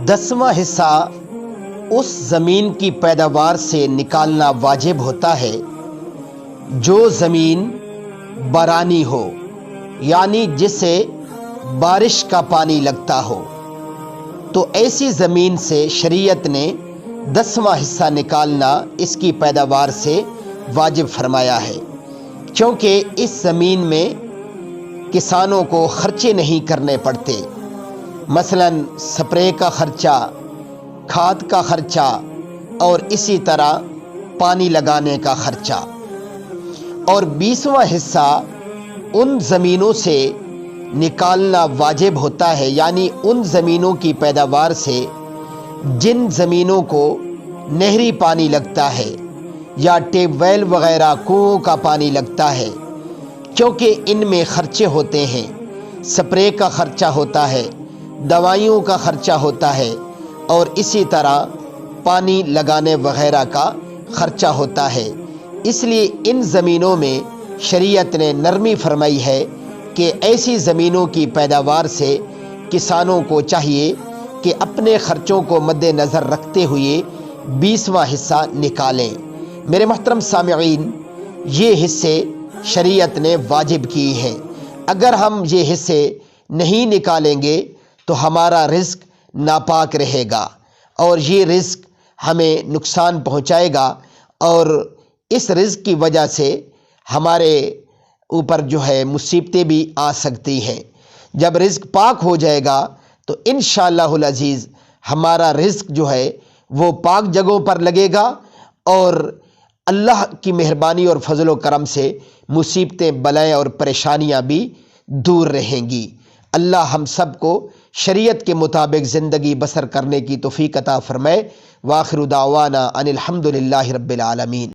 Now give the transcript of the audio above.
10واں حصہ اس زمین کی پیداوار سے نکالنا واجب ہوتا ہے جو زمین بارانی ہو، یعنی جسے بارش کا پانی لگتا ہو، تو ایسی زمین سے شریعت نے 10واں حصہ نکالنا اس کی پیداوار سے واجب فرمایا ہے، کیونکہ اس زمین میں کسانوں کو خرچے نہیں کرنے پڑتے، مثلا سپرے کا خرچہ، کھاد کا خرچہ اور اسی طرح پانی لگانے کا خرچہ۔ اور 20واں حصہ ان زمینوں سے نکالنا واجب ہوتا ہے، یعنی ان زمینوں کی پیداوار سے جن زمینوں کو نہری پانی لگتا ہے یا ٹیوب ویل وغیرہ کنوؤں کا پانی لگتا ہے، کیونکہ ان میں خرچے ہوتے ہیں، سپرے کا خرچہ ہوتا ہے، دوائیوں کا خرچہ ہوتا ہے اور اسی طرح پانی لگانے وغیرہ کا خرچہ ہوتا ہے۔ اس لیے ان زمینوں میں شریعت نے نرمی فرمائی ہے کہ ایسی زمینوں کی پیداوار سے کسانوں کو چاہیے کہ اپنے خرچوں کو مد نظر رکھتے ہوئے 20واں حصہ نکالیں۔ میرے محترم سامعین، یہ حصے شریعت نے واجب کی ہیں۔ اگر ہم یہ حصے نہیں نکالیں گے تو ہمارا رزق ناپاک رہے گا اور یہ رزق ہمیں نقصان پہنچائے گا، اور اس رزق کی وجہ سے ہمارے اوپر مصیبتیں بھی آ سکتی ہیں۔ جب رزق پاک ہو جائے گا تو انشاءاللہ العزیز ہمارا رزق وہ پاک جگہوں پر لگے گا، اور اللہ کی مہربانی اور فضل و کرم سے مصیبتیں، بلائیں اور پریشانیاں بھی دور رہیں گی۔ اللہ ہم سب کو شریعت کے مطابق زندگی بسر کرنے کی توفیق عطا فرمائے۔ وآخر دعوانا ان الحمد للہ رب العالمین۔